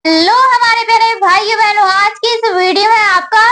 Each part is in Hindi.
हेलो हमारे प्यारे भाइयों बहनों, आज की इस वीडियो में आपका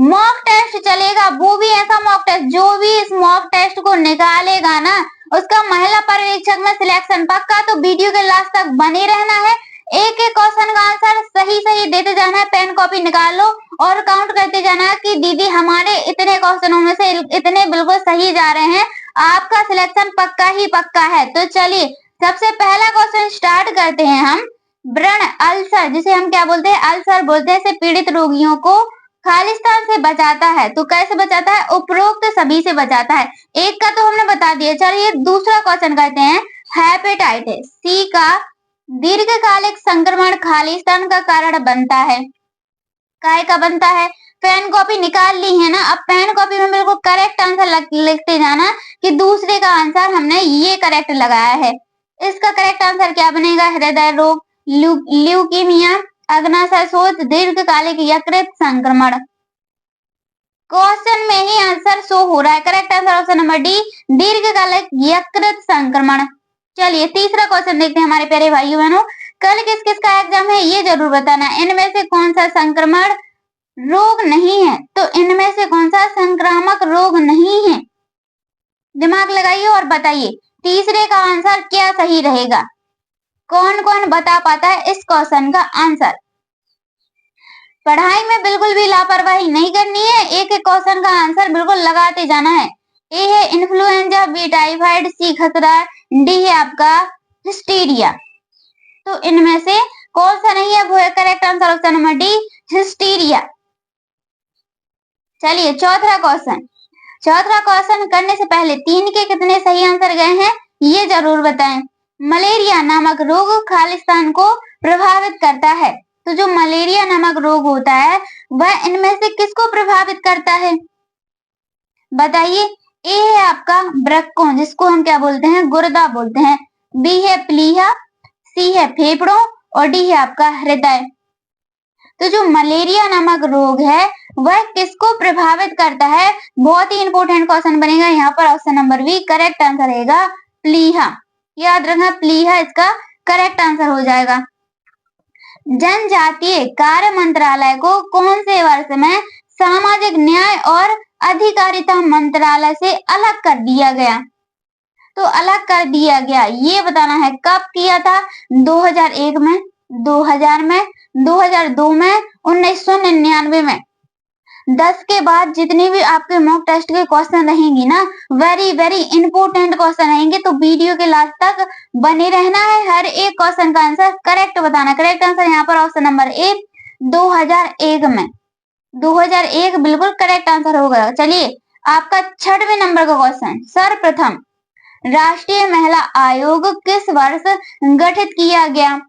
मॉक टेस्ट चलेगा। वो भी ऐसा मॉक टेस्ट जो भी इस मॉक टेस्ट को निकालेगा ना, उसका महिला पर्यवेक्षक में सिलेक्शन पक्का। तो वीडियो के लास्ट तक बने रहना है। एक एक क्वेश्चन का आंसर सही सही देते जाना है। पेन कॉपी निकाल लो और काउंट करते जाना है कि दीदी हमारे इतने क्वेश्चनों में से इतने बिल्कुल सही जा रहे हैं, आपका सिलेक्शन पक्का ही पक्का है। तो चलिए सबसे पहला क्वेश्चन स्टार्ट करते हैं हम। व्रण अल्सर, जिसे हम क्या बोलते हैं, अल्सर बोलते हैं, से पीड़ित रोगियों को खालिस्तान से बचाता है। तो कैसे बचाता है? उपरोक्त सभी से बचाता है। एक का तो हमने बता दिया। चलिए दूसरा क्वेश्चन करते हैं। हेपेटाइटिस सी का दीर्घकालिक संक्रमण खालिस्तान का कारण बनता है। काय का बनता है? पेन कॉपी निकाल ली है ना। अब पेन कॉपी में बिल्कुल करेक्ट आंसर लिखते जाना कि दूसरे का आंसर हमने ये करेक्ट लगाया है। इसका करेक्ट आंसर क्या बनेगा? हृदय रोग, ल्यूकीमिया, अग्नाशय शोथ, दीर्घकालिक यकृत संक्रमण। क्वेश्चन में ही आंसर शो हो रहा है। Correct answer option number D, दीर्घकालिक यकृत संक्रमण। चलिए तीसरा क्वेश्चन देखते हैं हमारे प्यारे भाइयों बहनों। कल किस किस का एग्जाम है ये जरूर बताना। इनमें से कौन सा संक्रमण रोग नहीं है? तो इनमें से कौन सा संक्रामक रोग नहीं है? दिमाग लगाइए और बताइए तीसरे का आंसर क्या सही रहेगा। कौन कौन बता पाता है इस क्वेश्चन का आंसर? पढ़ाई में बिल्कुल भी लापरवाही नहीं करनी है। एक एक क्वेश्चन का आंसर बिल्कुल लगाते जाना है। ए है इन्फ्लुएंजा, बी टाइफाइड, सी खसरा, डी है आपका हिस्टीरिया। तो इनमें से कौन सा नहीं है? वो है correct answer option number D, hysteria. चलिए चौथा क्वेश्चन करने से पहले तीन के कितने सही आंसर गए हैं ये जरूर बताएं। मलेरिया नामक रोग खालिस्तान को प्रभावित करता है। तो जो मलेरिया नामक रोग होता है वह इनमें से किसको प्रभावित करता है? बताइए। ए है आपका वृक्कों, जिसको हम क्या बोलते हैं? गुर्दा बोलते हैं। बी है प्लीहा, सी है फेफड़ों और डी है आपका हृदय। तो जो मलेरिया नामक रोग है वह किसको प्रभावित करता है? बहुत ही इंपॉर्टेंट क्वेश्चन बनेगा यहाँ पर। Option number B correct answer रहेगा प्लीहा। याद रखना प्लीहा इसका करेक्ट आंसर हो जाएगा। जनजातीय कार्य मंत्रालय को कौन से वर्ष में सामाजिक न्याय और अधिकारिता मंत्रालय से अलग कर दिया गया? तो अलग कर दिया गया ये बताना है। कब किया था? 2001 में, 2000 में, 2002 में, 1999 में। 10 के बाद जितने भी आपके मॉक टेस्ट के क्वेश्चन रहेंगी ना, वेरी वेरी इंपोर्टेंट क्वेश्चन रहेंगे। तो वीडियो के लास्ट तक बने रहना है। हर एक क्वेश्चन का आंसर करेक्ट बताना। करेक्ट आंसर यहाँ पर ऑप्शन नंबर ए 2001 में। 2001 बिल्कुल करेक्ट आंसर होगा। चलिए आपका 6वें नंबर का क्वेश्चन। सर्वप्रथम राष्ट्रीय महिला आयोग किस वर्ष गठित किया गया?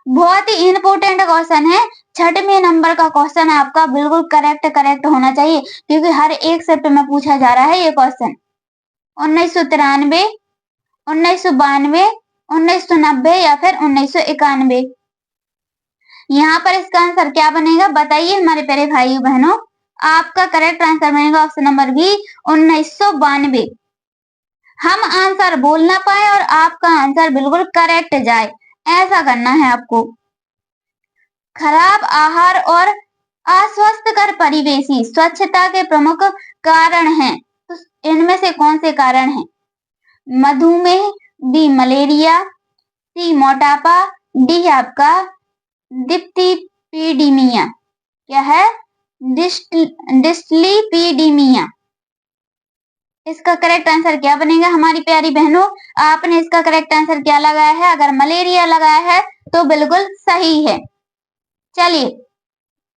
बहुत ही इंपोर्टेंट क्वेश्चन है। 6वें नंबर का क्वेश्चन है आपका। बिल्कुल करेक्ट होना चाहिए क्योंकि हर एक शिफ्ट में पूछा जा रहा है ये क्वेश्चन। 1993, 1992, 1990 या फिर 1991। यहाँ पर इसका आंसर क्या बनेगा बताइए हमारे प्यारे भाइयों बहनों। आपका करेक्ट आंसर बनेगा ऑप्शन नंबर बी 1992। हम आंसर बोल ना पाए और आपका आंसर बिल्कुल करेक्ट जाए, ऐसा करना है आपको। खराब आहार और अस्वस्थकर परिवेश ही स्वच्छता के प्रमुख कारण हैं। तो इनमें से कौन से कारण हैं? मधुमेह, बी मलेरिया, सी मोटापा, डी है आपका डिस्लिपीडीमिया। क्या है? डिस्लिपीडीमिया। इसका करेक्ट आंसर क्या बनेगा हमारी प्यारी बहनों? आपने इसका करेक्ट आंसर क्या लगाया है? अगर मलेरिया लगाया है तो बिल्कुल सही है। चलिए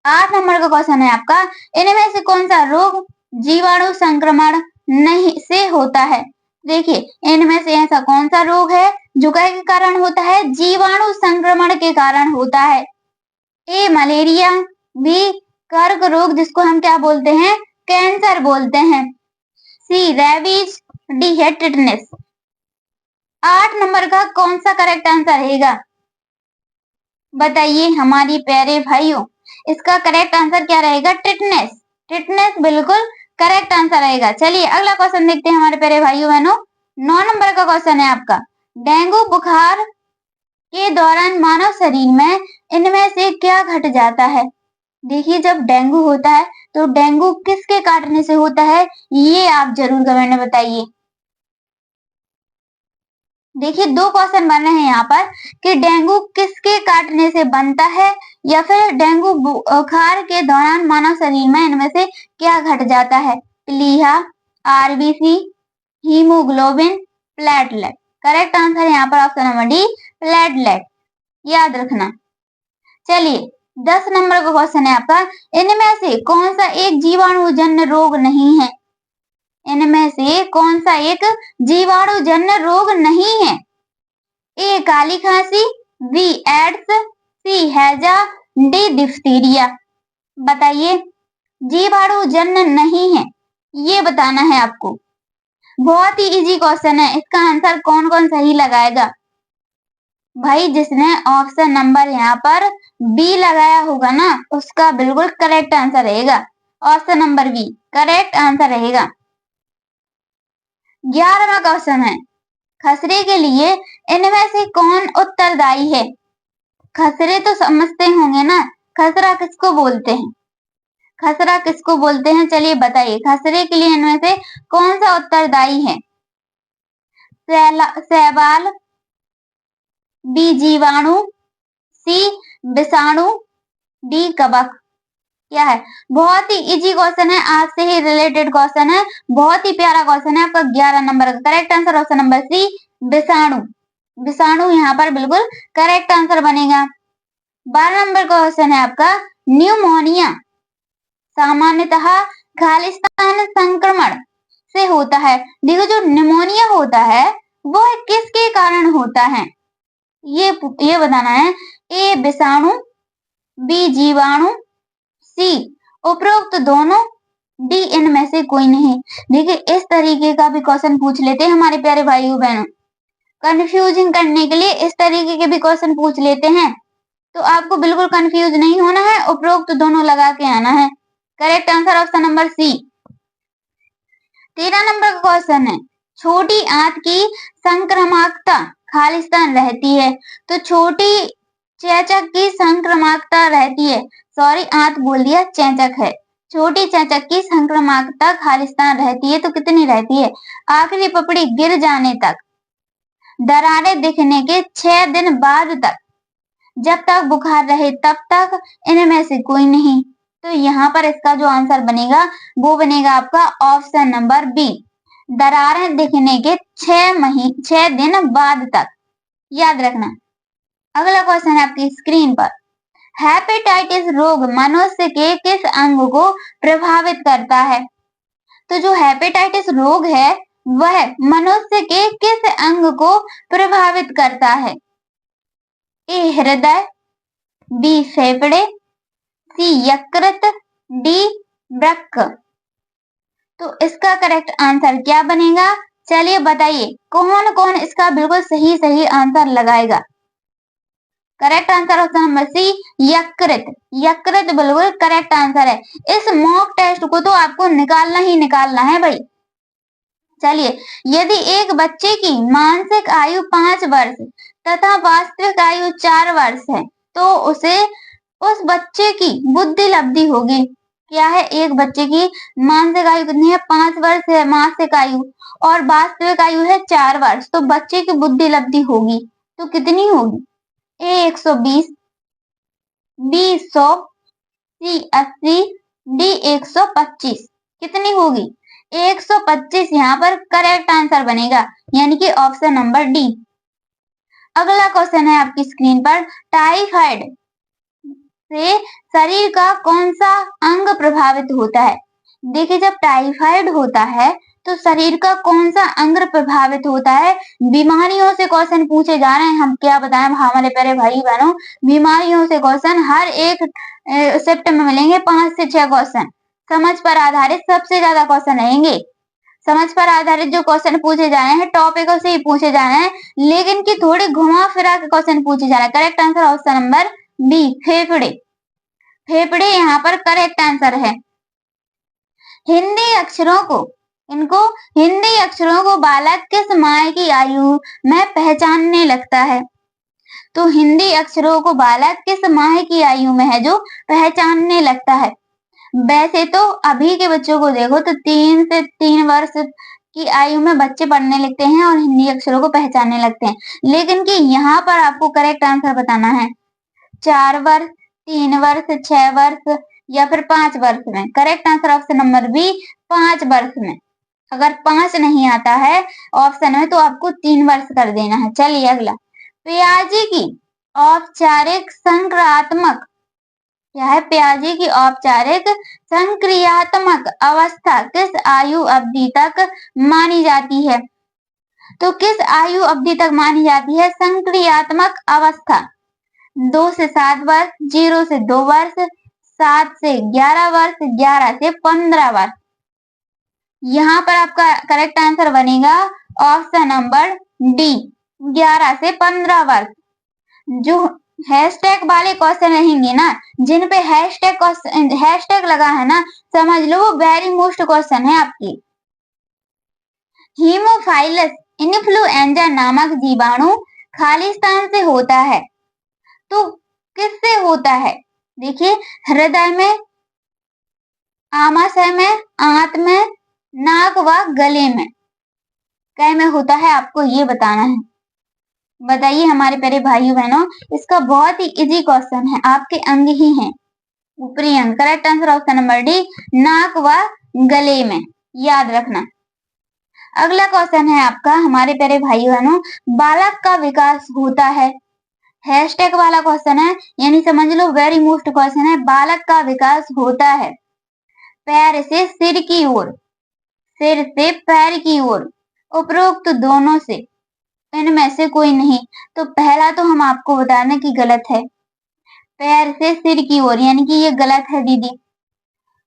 8 नंबर का क्वेश्चन है आपका। इनमें से कौन सा रोग जीवाणु संक्रमण नहीं से होता है? देखिए इनमें से ऐसा कौन सा रोग है जो के कारण होता है? जीवाणु संक्रमण के कारण होता है। ए मलेरिया, बी कर्क रोग जिसको हम क्या बोलते हैं? कैंसर बोलते हैं, सी रेबीज, डी है टिटनेस। 8 नंबर का कौन सा करेक्ट आंसर रहेगा बताइए हमारी प्यारे भाइयों। इसका करेक्ट आंसर क्या रहेगा? टिटनेस। टिटनेस बिल्कुल करेक्ट आंसर रहेगा। चलिए अगला क्वेश्चन देखते हैं हमारे प्यारे भाइयों बहनों। 9 नंबर का क्वेश्चन है आपका। डेंगू बुखार के दौरान मानव शरीर में इनमें से क्या घट जाता है? देखिए जब डेंगू होता है तो डेंगू किसके काटने से होता है, ये आप जरूर कमेंट में बताइए। देखिए 2 क्वेश्चन बन रहे हैं यहाँ पर कि डेंगू किसके काटने से बनता है या फिर डेंगू बुखार के दौरान मानव शरीर में इनमें से क्या घट जाता है? प्लीहा, RBC, haemoglobin, platelet. Correct answer यहाँ पर ऑप्शन नंबर डी, प्लेटलेट। याद रखना। चलिए 10 नंबर का क्वेश्चन है आपका, इनमें से कौन सा एक जीवाणुजन्य रोग नहीं है? इनमें से कौन सा एक जीवाणुजन्य रोग नहीं है? ए काली खांसी, बी एड्स, सी हैजा, डी डिप्थीरिया। बताइए जीवाणुजन्य नहीं है, ये बताना है आपको। बहुत ही इजी क्वेश्चन है, इसका आंसर कौन कौन सही लगाएगा? भाई जिसने ऑप्शन नंबर यहाँ पर बी लगाया होगा ना, उसका बिल्कुल करेक्ट आंसर रहेगा। Option number B correct answer रहेगा। 11वां क्वेश्चन है, खसरे के लिए इनमें से कौन उत्तरदायी है? खसरे तो समझते होंगे ना, खसरा किसको बोलते हैं? खसरा किसको बोलते हैं, चलिए बताइए। खसरे के लिए इनमें से कौन सा उत्तरदायी है? शैवाल, बी जीवाणु, सी विषाणु, डी कवक। क्या है? बहुत ही इजी क्वेश्चन है, आज से ही रिलेटेड क्वेश्चन है, बहुत ही प्यारा क्वेश्चन है आपका। 11 नंबर का correct answer option number C विषाणु। विषाणु यहाँ पर बिल्कुल करेक्ट आंसर बनेगा। 12 नंबर का क्वेश्चन है आपका, न्यूमोनिया सामान्यतः खालिस्तान संक्रमण से होता है। देखो जो न्यूमोनिया होता है वो किसके कारण होता है, ये बताना है। ए विषाणु, बी जीवाणु, सी उपरोक्त दोनों, डी इनमें से कोई नहीं। देखिए इस तरीके का भी क्वेश्चन पूछ लेते हैं हमारे प्यारे भाइयों बहनों, कंफ्यूजिंग करने के लिए इस तरीके के भी क्वेश्चन पूछ लेते हैं, तो आपको बिल्कुल कंफ्यूज नहीं होना है, उपरोक्त दोनों लगा के आना है। Correct answer option number C. 13 number का क्वेश्चन है, छोटी आंत की संक्रामकता खालिस्तान रहती है। तो छोटी चेचक की संक्रामकता रहती है, सॉरी आंत बोल दिया, चेचक है। छोटी चेचक की संक्रामकता खालिस्तान रहती है तो कितनी रहती है? आखिरी पपड़ी गिर जाने तक, दरारें दिखने के 6 दिन बाद तक, जब तक बुखार रहे तब तक, इनमें से कोई नहीं। तो यहाँ पर इसका जो आंसर बनेगा वो बनेगा आपका ऑप्शन नंबर बी, दरारें दिखने के 6 दिन बाद तक। याद रखना। अगला क्वेश्चन है आपकी स्क्रीन पर, हेपेटाइटिस रोग मनुष्य के किस अंग को प्रभावित करता है? तो जो हेपेटाइटिस रोग है वह मनुष्य के किस अंग को प्रभावित करता है? ए हृदय, बी फेफड़े, सी यकृत, डी वृक्क। तो इसका करेक्ट आंसर क्या बनेगा? चलिए बताइए कौन कौन इसका बिल्कुल सही आंसर लगाएगा। Correct answer option number C यकृत। यकृत बिल्कुल करेक्ट आंसर है। इस मॉक टेस्ट को तो आपको निकालना ही निकालना है भाई। चलिए यदि एक बच्चे की मानसिक आयु 5 वर्ष तथा वास्तविक आयु 4 वर्ष है तो उसे उस बच्चे की बुद्धि लब्धि होगी। क्या है? एक बच्चे की मानसिक आयु कितनी है? 5 वर्ष है मानसिक आयु, और वास्तविक आयु है 4 वर्ष, तो बच्चे की बुद्धि लब्धि होगी तो कितनी होगी? ए 120, बी 100, सी 80, डी 125। कितनी होगी? 125 यहाँ पर करेक्ट आंसर बनेगा, यानी कि ऑप्शन नंबर डी। अगला क्वेश्चन है आपकी स्क्रीन पर, टाइफाइड से शरीर का कौन सा अंग प्रभावित होता है? देखिए जब टाइफाइड होता है तो शरीर का कौन सा अंग प्रभावित होता है? बीमारियों से क्वेश्चन पूछे जा रहे हैं, हम क्या बताएं हमारे प्यारे भाई बहनों, बीमारियों से क्वेश्चन हर एक शिफ्ट में मिलेंगे, 5 से 6 क्वेश्चन समझ पर आधारित सबसे ज्यादा क्वेश्चन रहेंगे। समझ पर आधारित जो क्वेश्चन पूछे जा रहे हैं टॉपिकों से ही पूछे जा रहे हैं, लेकिन कि थोड़े घुमा फिरा के क्वेश्चन पूछे जा रहे हैं। Correct answer option number B फेफड़े। फेफड़े यहाँ पर करेक्ट आंसर है। हिंदी अक्षरों को बालक किस माह की आयु में पहचानने लगता है? तो हिंदी अक्षरों को बालक किस माह की आयु में है जो पहचानने लगता है? वैसे तो अभी के बच्चों को देखो तो 3 से 3 वर्ष की आयु में बच्चे पढ़ने लगते हैं और हिंदी अक्षरों को पहचानने लगते हैं। लेकिन कि यहाँ पर आपको करेक्ट आंसर बताना है 4 वर्ष, 3 वर्ष, 6 वर्ष या फिर 5 वर्ष में। Correct answer option number B 5 वर्ष में। अगर 5 नहीं आता है ऑप्शन में तो आपको 3 वर्ष कर देना है। चलिए अगला, पियाजी की औपचारिक संक्रियात्मक क्या है? पियाजी की औपचारिक संक्रियात्मक अवस्था किस आयु अवधि तक मानी जाती है? तो किस आयु अवधि तक मानी जाती है संक्रियात्मक अवस्था? 2 से 7 वर्ष, 0 से 2 वर्ष, 7 से 11 वर्ष, 11 से 15 वर्ष। यहाँ पर आपका करेक्ट आंसर बनेगा ऑप्शन नंबर डी 11 से 15 वर्ष। जो हैशटैग वाले क्वेश्चन रहेंगे ना, जिन पे हैशटैग लगा है ना, समझ लो वो वेरी मोस्ट क्वेश्चन है आपकी। हीमोफाइलस इन्फ्लुएंजा नामक जीवाणु खालिस्तान से होता है, तो किससे होता है? देखिए, हृदय में, आमाशय में, आंत में, नाक व गले में, कै में होता है आपको ये बताना है। बताइए हमारे प्यारे भाइयों बहनों, इसका बहुत ही इजी क्वेश्चन है, आपके अंग ही हैं, ऊपरी अंग। Correct answer option number D नाक व गले में, याद रखना। अगला क्वेश्चन है आपका हमारे प्यारे भाइयों बहनों, बालक का विकास होता है, हैशटैग वाला क्वेश्चन है, यानी समझ लो वेरी मोस्ट क्वेश्चन है। बालक का विकास होता है पैर से सिर की ओर, सिर से पैर की ओर, उपरोक्त दोनों से, इनमें से कोई नहीं। तो पहला तो हम आपको बता दें कि गलत है, पैर से सिर की ओर, यानी कि ये गलत है दीदी।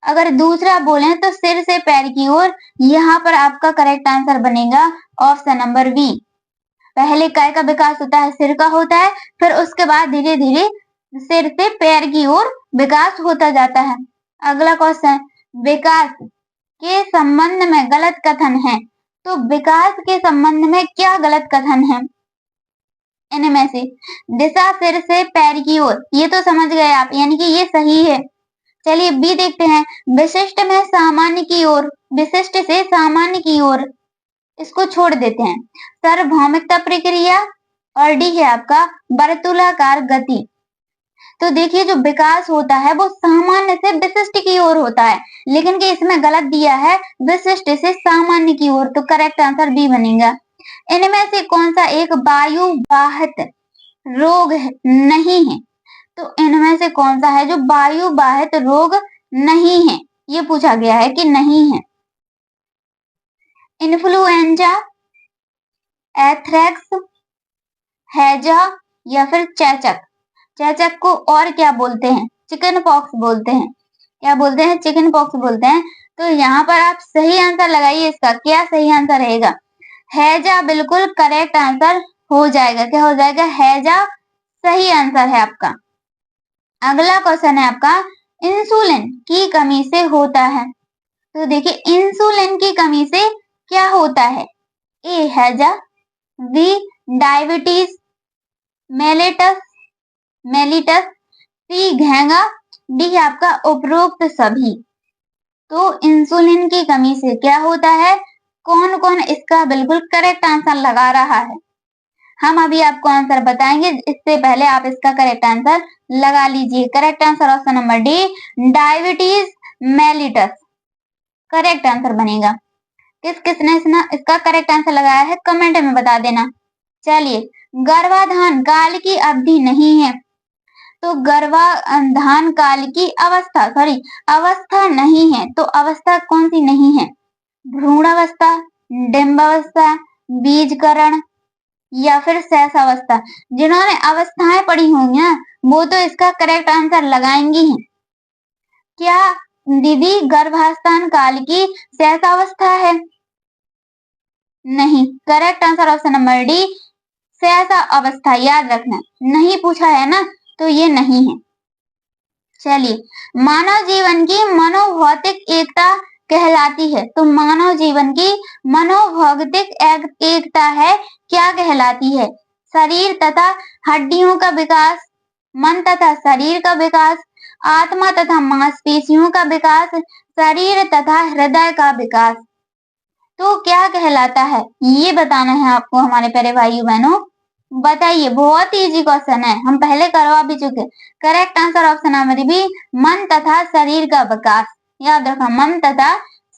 अगर दूसरा बोले तो सिर से पैर की ओर, यहाँ पर आपका करेक्ट आंसर बनेगा ऑप्शन नंबर बी। पहले काय का विकास होता है? सिर का होता है, फिर उसके बाद धीरे धीरे सिर से पैर की ओर विकास होता जाता है। अगला क्वेश्चन, विकास के संबंध में गलत कथन है, तो विकास के संबंध में क्या गलत कथन है? इनमें से दिशा सिर से पैर की ओर, ये तो समझ गए आप, यानी कि ये सही है। चलिए बी देखते हैं, विशिष्ट में सामान्य की ओर, विशिष्ट से सामान्य की ओर, इसको छोड़ देते हैं। सार्वभौमिकता प्रक्रिया, और डी है आपका वर्तुलाकार गति। तो देखिए जो विकास होता है वो सामान्य से विशिष्ट की ओर होता है, लेकिन कि इसमें गलत दिया है विशिष्ट से सामान्य की ओर, तो करेक्ट आंसर बी बनेगा। इनमें से कौन सा एक वायु वाहित रोग नहीं है? तो इनमें से कौन सा है जो वायु वाहित रोग नहीं है, ये पूछा गया है कि नहीं है। इन्फ्लुएंजा, एथ्रेक्स, हैजा या फिर चेचक। चेचक को और क्या बोलते हैं? चिकन पॉक्स बोलते हैं। क्या बोलते हैं? चिकन पॉक्स बोलते हैं। तो यहाँ पर आप सही आंसर लगाइए, इसका क्या सही आंसर रहेगा? हैजा बिल्कुल करेक्ट आंसर हो जाएगा। क्या हो जाएगा? हैजा सही आंसर है आपका। अगला क्वेश्चन है आपका, इंसुलिन की कमी से होता है। तो देखिए इंसुलिन की कमी से क्या होता है? ए हैजा, बी डायबिटीज मेलिटस, सी घेंगा, डी है आपका उपरोक्त सभी। तो इंसुलिन की कमी से क्या होता है? कौन कौन इसका बिल्कुल करेक्ट आंसर लगा रहा है? हम अभी आपको आंसर बताएंगे, इससे पहले आप इसका करेक्ट आंसर लगा लीजिए। Correct answer option number D diabetes mellitus correct answer बनेगा। किस किसने इसका करेक्ट आंसर लगाया है कमेंट में बता देना। चलिए, गर्भाधान काल की अवधि नहीं है, तो गर्भाधान काल की अवस्था नहीं है, तो अवस्था कौन सी नहीं है? भ्रूणावस्था, डिंबावस्था, बीजकरण या फिर शैशवावस्था। जिन्होंने अवस्थाएं पढ़ी होंगी ना वो तो इसका करेक्ट आंसर लगाएंगी ही। क्या दीदी गर्भाधान काल की शैशवावस्था है? नहीं, correct answer option number D शैशवावस्था। याद रखना, नहीं पूछा है ना तो ये नहीं है। चलिए, मानव जीवन की मनोभौतिक एकता कहलाती है, तो मानव जीवन की मनोभौतिक एकता है क्या कहलाती है? शरीर तथा हड्डियों का विकास, मन तथा शरीर का विकास, आत्मा तथा मांसपेशियों का विकास, शरीर तथा हृदय का विकास। तो क्या कहलाता है ये बताना है आपको हमारे प्यारे भाइयों बहनों। बताइए, बहुत ही इजी क्वेश्चन है, हम पहले करवा भी चुके। Correct answer option number B, मन तथा शरीर का विकास। याद रखना, मन तथा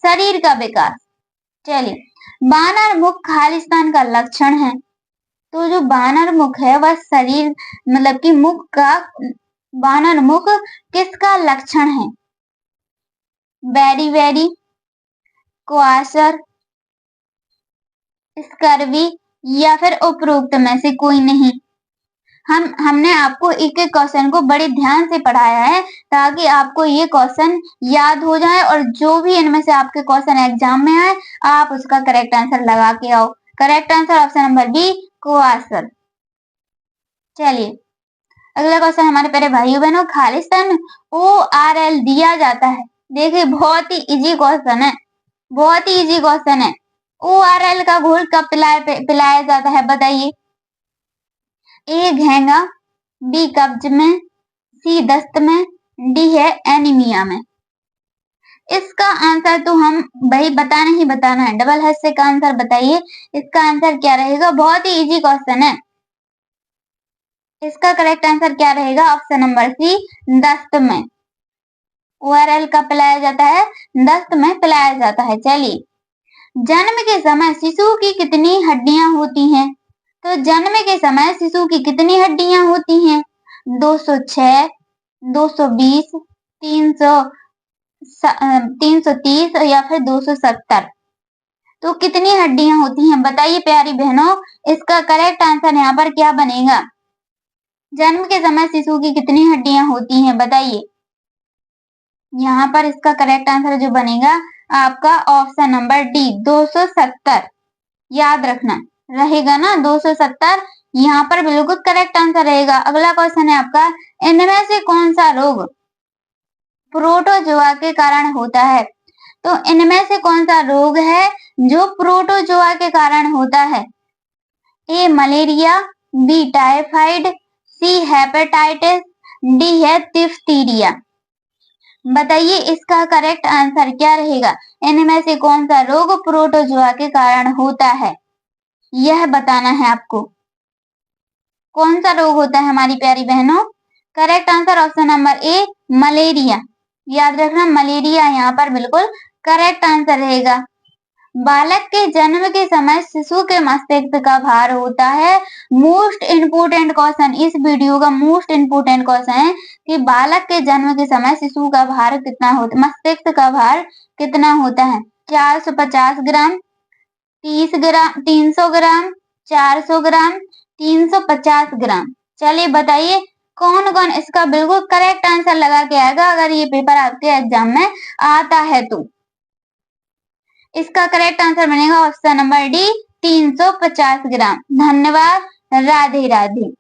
शरीर का विकास। चलिए, बानर मुख खालिस्तान का लक्षण है। तो जो बानर मुख है वह शरीर मतलब कि मुख का, बानर मुख किसका लक्षण है? बेरी, क्वासर, स्कर्वी या फिर उपरोक्त में से कोई नहीं। हमने आपको एक एक क्वेश्चन को बड़े ध्यान से पढ़ाया है ताकि आपको ये क्वेश्चन याद हो जाए और जो भी इनमें से आपके क्वेश्चन एग्जाम में आए आप उसका करेक्ट आंसर लगा के आओ। Correct answer option number B, quasar. चलिए, अगला क्वेश्चन हमारे प्यारे भाइयों बहनों, खालिस्तान ORL दिया जाता है। देखिए, बहुत ही इजी क्वेश्चन है, बहुत ही इजी क्वेश्चन है। ORL का घोल कब पिलाया जाता है बताइए? ए घेंगा, बी कब्ज में, सी दस्त में, डी है एनीमिया में। इसका आंसर तो हम भाई बताना ही बताना है, डबल हैश से का आंसर बताइए, इसका आंसर क्या रहेगा? बहुत ही इजी क्वेश्चन है। इसका करेक्ट आंसर क्या रहेगा? ऑप्शन नंबर सी, दस्त में। ORL कब पिलाया जाता है? दस्त में पिलाया जाता है। चलिए, जन्म के समय शिशु की कितनी हड्डियां होती हैं? तो जन्म के समय शिशु की कितनी हड्डियां होती हैं? 206, 220, 330 या फिर 270। तो कितनी हड्डियां होती हैं बताइए प्यारी बहनों? इसका करेक्ट आंसर यहाँ पर क्या बनेगा? जन्म के समय शिशु की कितनी हड्डियां होती हैं बताइए? यहाँ पर इसका करेक्ट आंसर जो बनेगा आपका ऑप्शन नंबर डी, 270। याद रखना रहेगा ना, 270 यहाँ पर बिल्कुल करेक्ट आंसर रहेगा। अगला क्वेश्चन है आपका, इनमें से कौन सा रोग प्रोटोजोआ के कारण होता है? तो इनमें से कौन सा रोग है जो प्रोटोजोआ के कारण होता है? A malaria, B typhoid, C hepatitis, D है डिप्थीरिया। बताइए इसका करेक्ट आंसर क्या रहेगा? इनमें से कौन सा रोग प्रोटोजोआ के कारण होता है, यह बताना है आपको। कौन सा रोग होता है हमारी प्यारी बहनों? Correct answer option number A, malaria. याद रखना, मलेरिया यहाँ पर बिल्कुल करेक्ट आंसर रहेगा। बालक के जन्म के समय शिशु के मस्तिष्क का भार होता है। मोस्ट इम्पोर्टेंट क्वेश्चन, इस वीडियो का मोस्ट इम्पोर्टेंट क्वेश्चन है कि बालक के जन्म के समय शिशु का भार कितना होता, मस्तिष्क का भार कितना होता है? 450 ग्राम, 30 ग्राम, 300 ग्राम, 400 ग्राम, 350 ग्राम। चलिए बताइए कौन कौन इसका बिल्कुल करेक्ट आंसर लगा के आएगा अगर ये पेपर आपके एग्जाम में आता है तो। इसका करेक्ट आंसर बनेगा ऑप्शन नंबर डी, 350 ग्राम। धन्यवाद, राधे राधे।